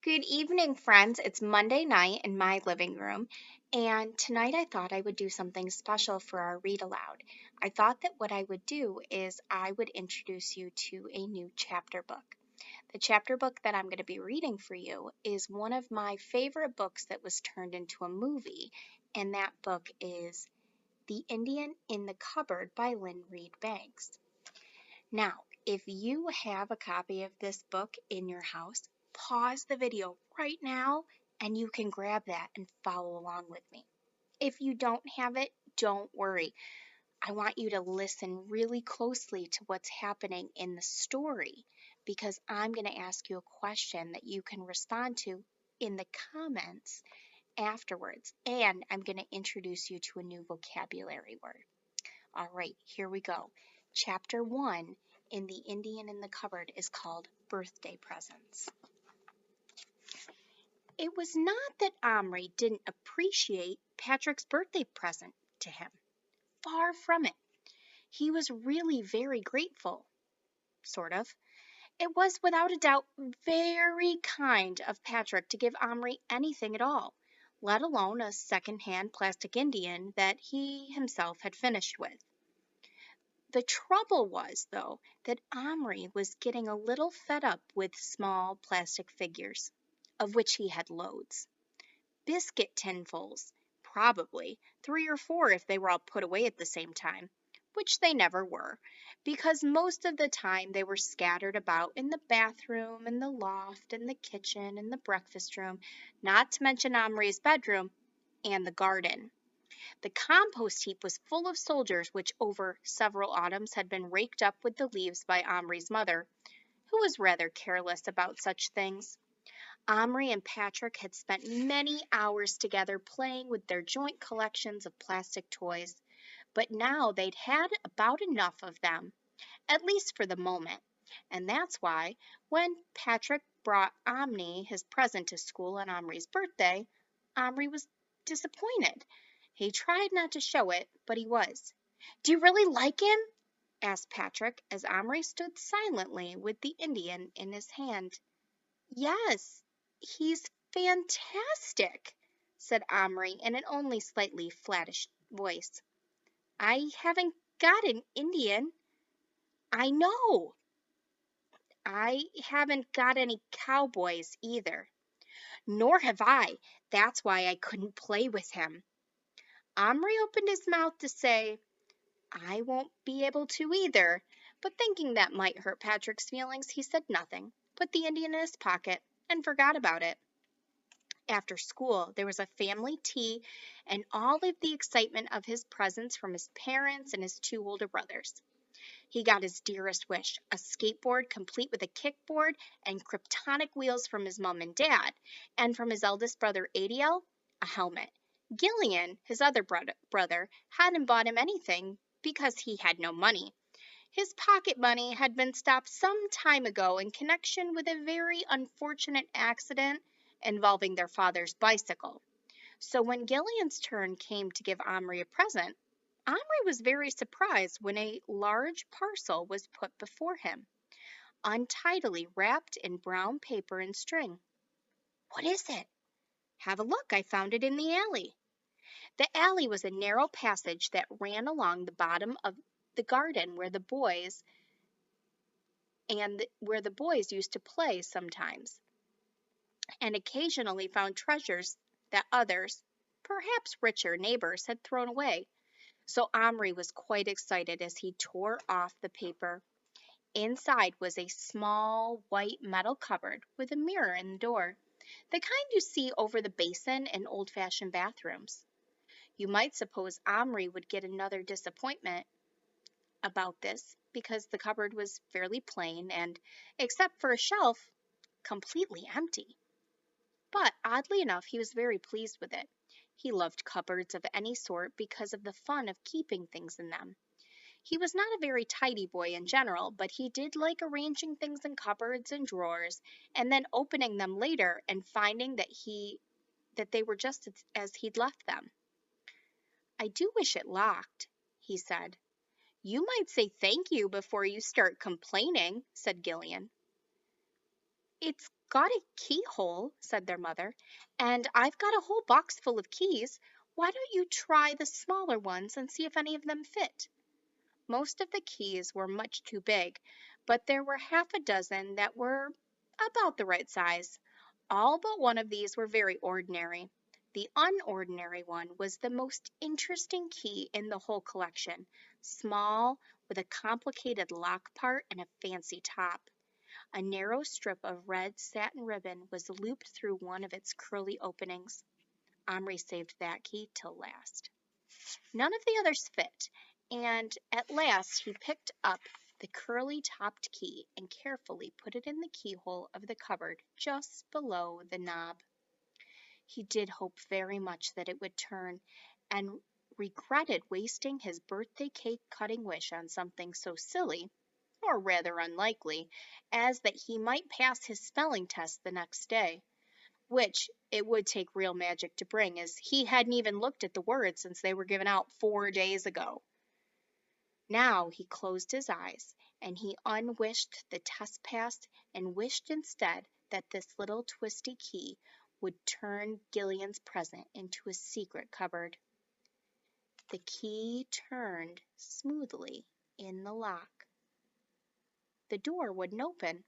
Good evening, friends. It's Monday night in my living room, and tonight I thought I would do something special for our read aloud. I thought that what I would do is I would introduce you to a new chapter book. The chapter book that I'm going to be reading for you is one of my favorite books that was turned into a movie, and that book is The Indian in the Cupboard by Lynn Reed Banks. Now, if you have a copy of this book in your house, pause the video right now and you can grab that and follow along with me. If you don't have it, don't worry. I want you to listen really closely to what's happening in the story because I'm going to ask you a question that you can respond to in the comments afterwards. And I'm going to introduce you to a new vocabulary word. All right, here we go. Chapter 1 in The Indian in the Cupboard is called Birthday Presents. It was not that Omri didn't appreciate Patrick's birthday present to him. Far from it. He was really very grateful, sort of. It was without a doubt very kind of Patrick to give Omri anything at all, let alone a second-hand plastic Indian that he himself had finished with. The trouble was, though, that Omri was getting a little fed up with small plastic figures, of which he had loads. Biscuit tinfuls, probably, 3 or 4 if they were all put away at the same time, which they never were, because most of the time they were scattered about in the bathroom and the loft and the kitchen and the breakfast room, not to mention Omri's bedroom and the garden. The compost heap was full of soldiers which over several autumns had been raked up with the leaves by Omri's mother, who was rather careless about such things. Omri and Patrick had spent many hours together playing with their joint collections of plastic toys, but now they'd had about enough of them, at least for the moment. And that's why, when Patrick brought Omni his present to school on Omri's birthday, Omri was disappointed. He tried not to show it, but he was. "Do you really like him?" asked Patrick as Omri stood silently with the Indian in his hand. "Yes, he's fantastic," said Omri in an only slightly flattish voice. "I haven't got an Indian." "I know. I haven't got any cowboys either." "Nor have I. That's why I couldn't play with him." Omri opened his mouth to say, "I won't be able to either," but thinking that might hurt Patrick's feelings, he said nothing, put the Indian in his pocket, and forgot about it. After school, there was a family tea and all of the excitement of his presents from his parents and his 2 older brothers. He got his dearest wish, a skateboard complete with a kickboard and kryptonic wheels from his mom and dad, and from his eldest brother Adiel, a helmet. Gillian, his other brother, hadn't bought him anything because he had no money. His pocket money had been stopped some time ago in connection with a very unfortunate accident involving their father's bicycle. So when Gillian's turn came to give Omri a present, Omri was very surprised when a large parcel was put before him, untidily wrapped in brown paper and string. "What is it?" "Have a look. I found it in the alley." The alley was a narrow passage that ran along the bottom of the garden where the boys used to play sometimes, and occasionally found treasures that others, perhaps richer neighbors, had thrown away. So Omri was quite excited as he tore off the paper. Inside was a small white metal cupboard with a mirror in the door, the kind you see over the basin in old-fashioned bathrooms. You might suppose Omri would get another disappointment about this because the cupboard was fairly plain and, except for a shelf, completely empty. But oddly enough, he was very pleased with it. He loved cupboards of any sort because of the fun of keeping things in them. He was not a very tidy boy in general, but he did like arranging things in cupboards and drawers, and then opening them later and finding that they were just as he'd left them. "I do wish it locked," he said. "You might say thank you before you start complaining," said Gillian. "It's got a keyhole," said their mother, "and I've got a whole box full of keys. Why don't you try the smaller ones and see if any of them fit?" Most of the keys were much too big, but there were half a dozen that were about the right size. All but one of these were very ordinary. The unordinary one was the most interesting key in the whole collection, small, with a complicated lock part and a fancy top. A narrow strip of red satin ribbon was looped through one of its curly openings. Omri saved that key till last. None of the others fit, and at last he picked up the curly-topped key and carefully put it in the keyhole of the cupboard just below the knob. He did hope very much that it would turn, and regretted wasting his birthday cake cutting wish on something so silly, or rather unlikely, as that he might pass his spelling test the next day, which it would take real magic to bring, as he hadn't even looked at the words since they were given out 4 days ago. Now he closed his eyes, and he unwished the test passed and wished instead that this little twisty key would turn Gillian's present into a secret cupboard. The key turned smoothly in the lock. The door wouldn't open.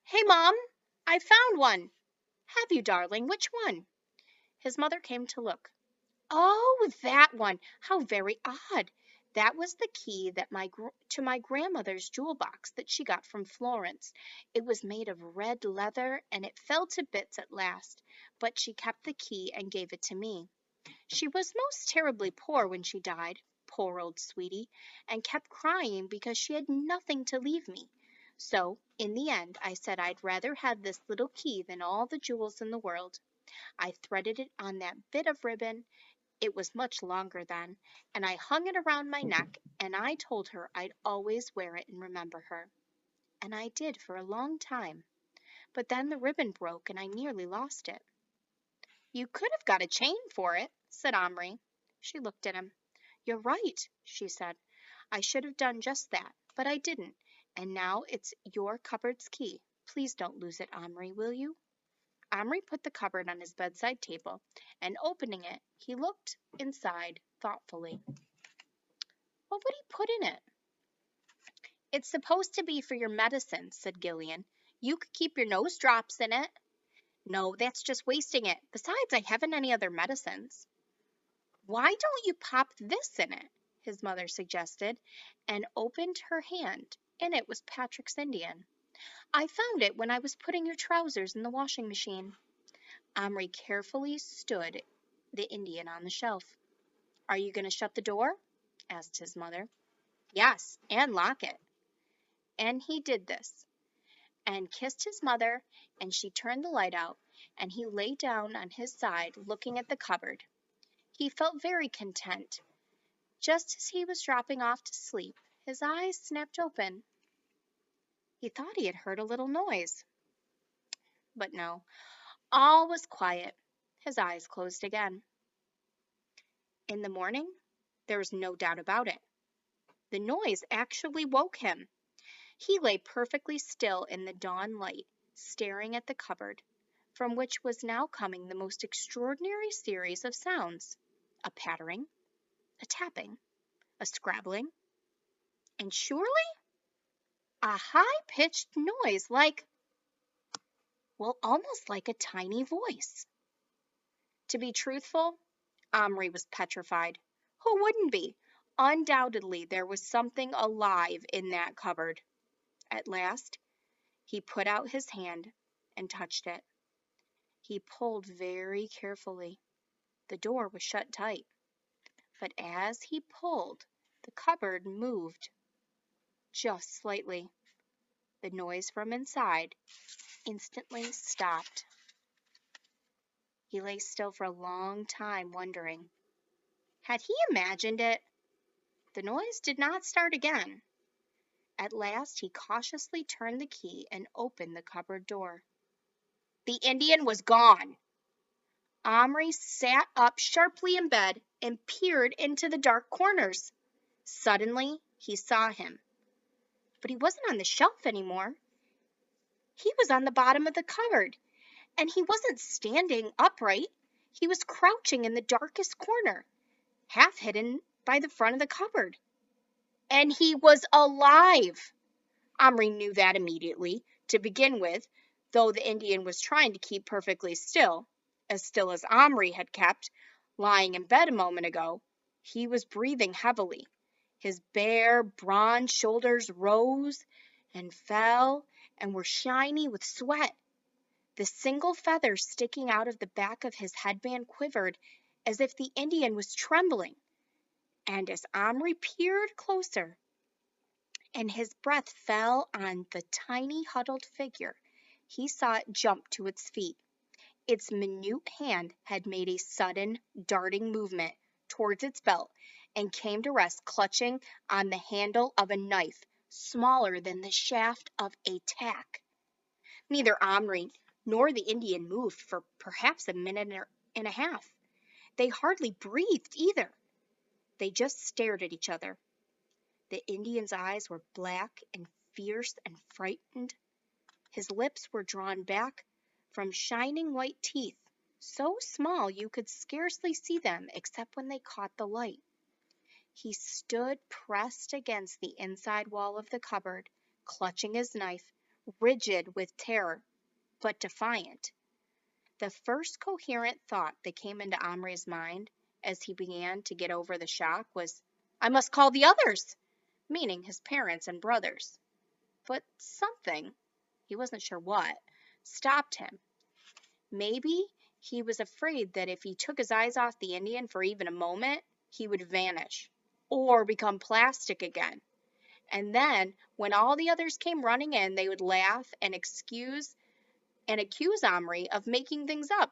"Hey, Mom, I found one." "Have you, darling? Which one?" His mother came to look. "Oh, that one! How very odd! That was the key to my grandmother's jewel box that she got from Florence. It was made of red leather, and it fell to bits at last, but she kept the key and gave it to me. She was most terribly poor when she died, poor old sweetie, and kept crying because she had nothing to leave me. So, in the end, I said I'd rather have this little key than all the jewels in the world. I threaded it on that bit of ribbon. It was much longer then, and I hung it around my neck, and I told her I'd always wear it and remember her. And I did for a long time. But then the ribbon broke, and I nearly lost it." "You could have got a chain for it," said Omri. She looked at him. "You're right," she said. "I should have done just that, but I didn't, and now it's your cupboard's key. Please don't lose it, Omri, will you?" Omri put the cupboard on his bedside table, and opening it, he looked inside thoughtfully. What would he put in it? "It's supposed to be for your medicine," said Gillian. "You could keep your nose drops in it." "No, that's just wasting it. Besides, I haven't any other medicines." "Why don't you pop this in it?" his mother suggested, and opened her hand. In it was Patrick's Indian. "I found it when I was putting your trousers in the washing machine." Omri carefully stood the Indian on the shelf. "Are you going to shut the door?" asked his mother. "Yes, and lock it." And he did this, and kissed his mother, and she turned the light out, and he lay down on his side looking at the cupboard. He felt very content. Just as he was dropping off to sleep, his eyes snapped open. He thought he had heard a little noise. But no, all was quiet. His eyes closed again. In the morning, there was no doubt about it. The noise actually woke him. He lay perfectly still in the dawn light, staring at the cupboard, from which was now coming the most extraordinary series of sounds: a pattering, a tapping, a scrabbling, and surely a high-pitched noise almost like a tiny voice. To be truthful, Omri was petrified. Who wouldn't be? Undoubtedly, there was something alive in that cupboard. At last, he put out his hand and touched it. He pulled very carefully. The door was shut tight. But as he pulled, the cupboard moved just slightly. The noise from inside instantly stopped. He lay still for a long time, wondering. Had he imagined it? The noise did not start again. At last he cautiously turned the key and opened the cupboard door. The Indian was gone. Omri sat up sharply in bed and peered into the dark corners. Suddenly he saw him. But he wasn't on the shelf anymore. He was on the bottom of the cupboard, and he wasn't standing upright. He was crouching in the darkest corner, half hidden by the front of the cupboard. And he was alive! Omri knew that immediately, to begin with, though the Indian was trying to keep perfectly still as Omri had kept, lying in bed a moment ago. He was breathing heavily. His bare, bronze shoulders rose and fell and were shiny with sweat. The single feather sticking out of the back of his headband quivered as if the Indian was trembling. And as Omri peered closer, and his breath fell on the tiny huddled figure, he saw it jump to its feet. Its minute hand had made a sudden, darting movement towards its belt and came to rest clutching on the handle of a knife smaller than the shaft of a tack. Neither Omri nor the Indian moved for perhaps a minute and a half. They hardly breathed either. They just stared at each other. The Indian's eyes were black and fierce and frightened. His lips were drawn back from shining white teeth, so small you could scarcely see them except when they caught the light. He stood pressed against the inside wall of the cupboard, clutching his knife, rigid with terror, but defiant. The first coherent thought that came into Omri's mind as he began to get over the shock was, "I must call the others," meaning his parents and brothers. But something, he wasn't sure what, stopped him. Maybe he was afraid that if he took his eyes off the Indian for even a moment, he would vanish or become plastic again. And then, when all the others came running in, they would laugh and accuse Omri of making things up.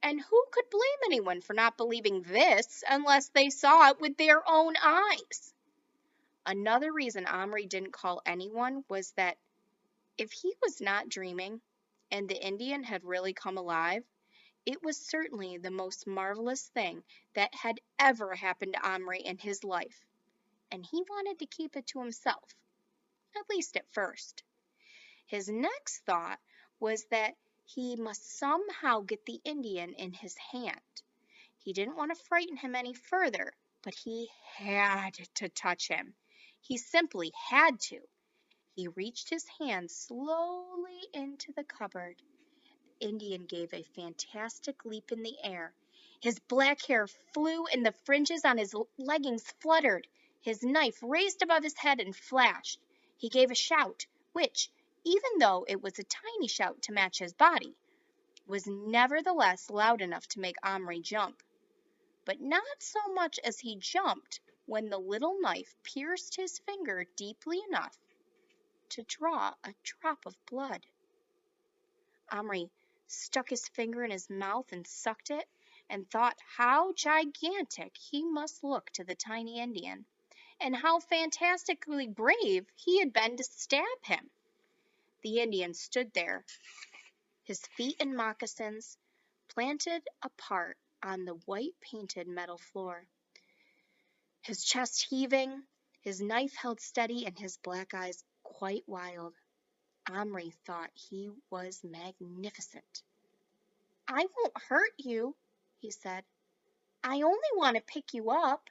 And who could blame anyone for not believing this unless they saw it with their own eyes? Another reason Omri didn't call anyone was that if he was not dreaming and the Indian had really come alive, it was certainly the most marvelous thing that had ever happened to Omri in his life, and he wanted to keep it to himself, at least at first. His next thought was that he must somehow get the Indian in his hand. He didn't want to frighten him any further, but he had to touch him. He simply had to. He reached his hand slowly into the cupboard. The Indian gave a fantastic leap in the air. His black hair flew and the fringes on his leggings fluttered. His knife raised above his head and flashed. He gave a shout, which, even though it was a tiny shout to match his body, was nevertheless loud enough to make Omri jump. But not so much as he jumped when the little knife pierced his finger deeply enough to draw a drop of blood. Omri stuck his finger in his mouth and sucked it, and thought how gigantic he must look to the tiny Indian, and how fantastically brave he had been to stab him. The Indian stood there, his feet in moccasins, planted apart on the white painted metal floor, his chest heaving, his knife held steady, and his black eyes quite wild. Omri thought he was magnificent. "I won't hurt you," he said. "I only want to pick you up."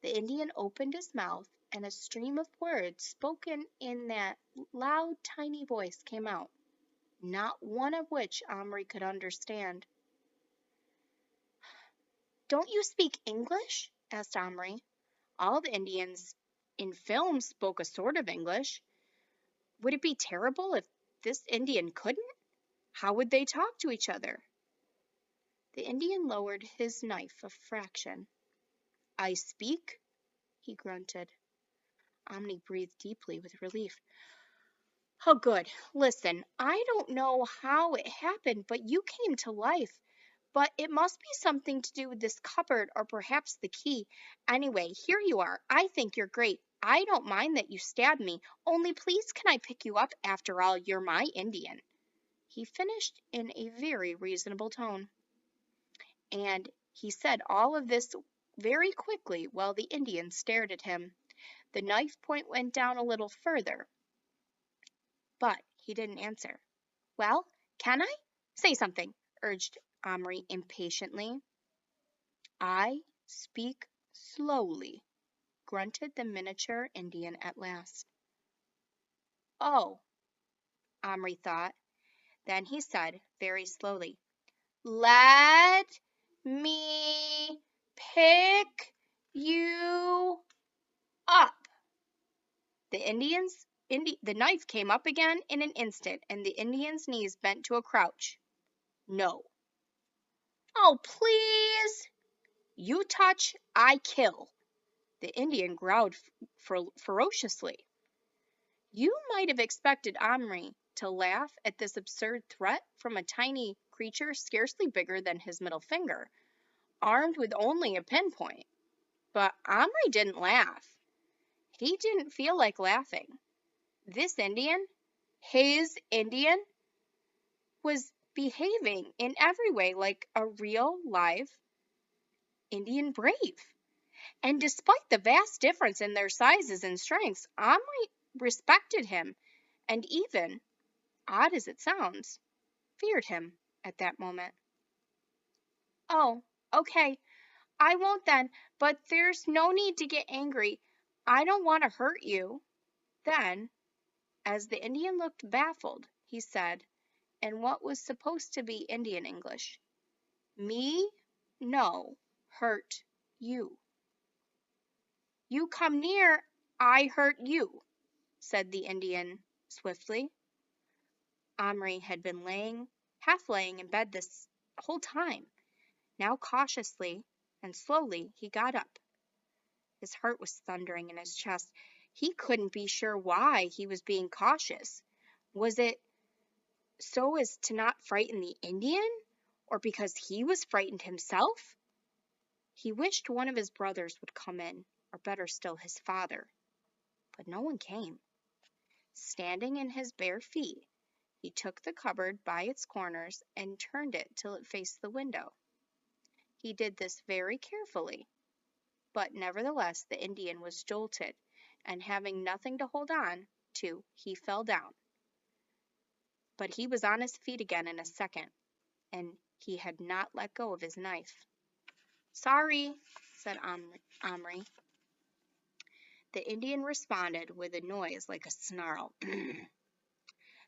The Indian opened his mouth, and a stream of words spoken in that loud, tiny voice came out, not one of which Omri could understand. "Don't you speak English?" asked Omri. All the Indians in films spoke a sort of English. Would it be terrible if this Indian couldn't? How would they talk to each other? The Indian lowered his knife a fraction. "I speak," he grunted. Omri breathed deeply with relief. "Oh, good. Listen, I don't know how it happened, but you came to life. But it must be something to do with this cupboard or perhaps the key. Anyway, here you are. I think you're great. I don't mind that you stabbed me. Only please can I pick you up? After all, you're my Indian," he finished in a very reasonable tone. And he said all of this very quickly while the Indian stared at him. The knife point went down a little further, but He didn't answer. Well, can I? Say something, urged Omri impatiently. I speak slowly, grunted the miniature Indian at last. Oh, Omri thought. Then he said very slowly, Let me pick you up. The knife came up again in an instant, and the Indian's knees bent to a crouch. No. Oh, please. You touch, I kill. The Indian growled ferociously. You might have expected Omri to laugh at this absurd threat from a tiny creature scarcely bigger than his middle finger, armed with only a pinpoint. But Omri didn't laugh. He didn't feel like laughing. This Indian, his Indian, was behaving in every way like a real, live Indian brave. And despite the vast difference in their sizes and strengths, Omri respected him and even, odd as it sounds, feared him at that moment. Oh, okay, I won't then, but there's no need to get angry. I don't want to hurt you. Then, as the Indian looked baffled, he said, in what was supposed to be Indian English, Me no hurt you. You come near, I hurt you, said the Indian swiftly. Omri had been half laying in bed this whole time. Now cautiously and slowly he got up. His heart was thundering in his chest. He couldn't be sure why he was being cautious. Was it so as to not frighten the Indian, or because he was frightened himself? He wished one of his brothers would come in, or better still, his father. But no one came. Standing in his bare feet, he took the cupboard by its corners and turned it till it faced the window. He did this very carefully, but nevertheless the Indian was jolted, and having nothing to hold on to, he fell down. But he was on his feet again in a second, and he had not let go of his knife. Sorry, said Omri. The Indian responded with a noise like a snarl.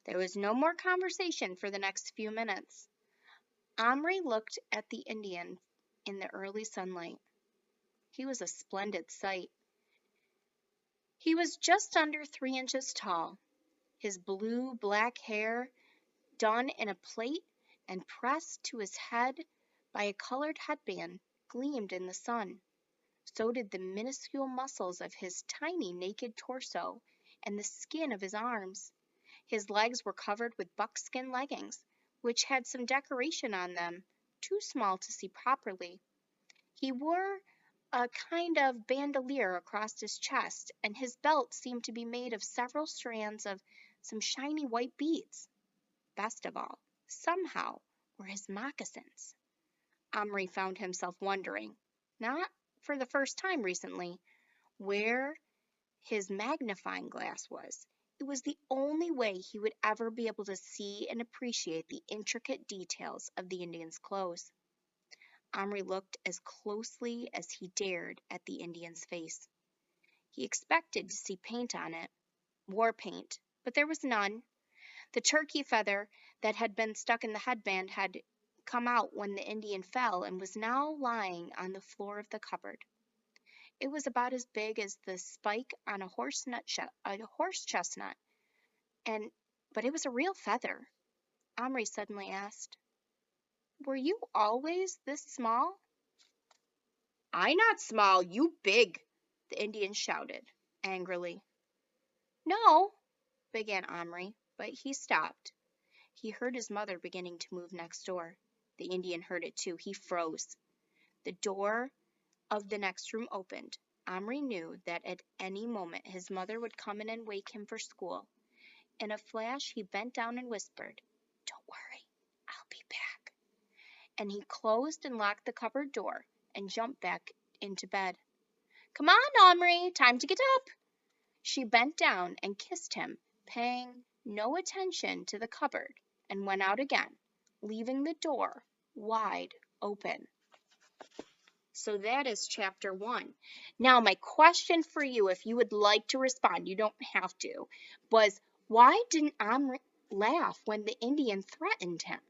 There was no more conversation for the next few minutes. Omri looked at the Indian in the early sunlight. He was a splendid sight. He was just under 3 inches tall. His blue-black hair, done in a plait and pressed to his head by a colored headband, gleamed in the sun. So did the minuscule muscles of his tiny naked torso and the skin of his arms. His legs were covered with buckskin leggings, which had some decoration on them, too small to see properly. He wore a kind of bandolier across his chest, and his belt seemed to be made of several strands of some shiny white beads. Best of all, somehow, were his moccasins. Omri found himself wondering, not for the first time recently, where his magnifying glass was. It was the only way he would ever be able to see and appreciate the intricate details of the Indian's clothes. Omri looked as closely as he dared at the Indian's face. He expected to see paint on it, war paint, but there was none. The turkey feather that had been stuck in the headband had come out when the Indian fell and was now lying on the floor of the cupboard. It was about as big as the spike on a horse chestnut, but it was a real feather. Omri suddenly asked, Were you always this small? I not small, you big, the Indian shouted angrily. No, began Omri, but he stopped. He heard his mother beginning to move next door. The Indian heard it too. He froze. The door of the next room opened. Omri knew that at any moment his mother would come in and wake him for school. In a flash he bent down and whispered, Don't worry, I'll be back. And he closed and locked the cupboard door and jumped back into bed. Come on, Omri, time to get up. She bent down and kissed him, paying no attention to the cupboard, and went out again, leaving the door wide open. So that is chapter 1. Now, my question for you, if you would like to respond, you don't have to, was why didn't Omri laugh when the Indian threatened him?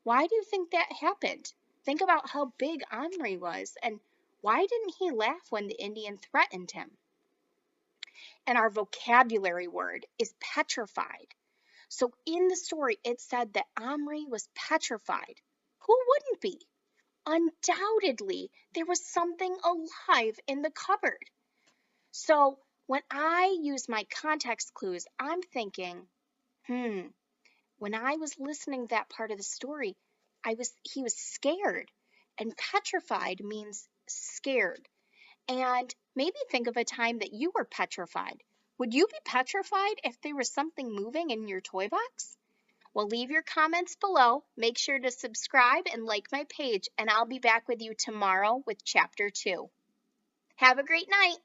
Why do you think that happened? Think about how big Omri was, and why didn't he laugh when the Indian threatened him? And our vocabulary word is petrified. So in the story, it said that Omri was petrified. Who wouldn't be? Undoubtedly, there was something alive in the cupboard. So when I use my context clues, I'm thinking, when I was listening to that part of the story, he was scared. And petrified means scared. And maybe think of a time that you were petrified. Would you be petrified if there was something moving in your toy box? Well, leave your comments below. Make sure to subscribe and like my page, and I'll be back with you tomorrow with chapter 2. Have a great night.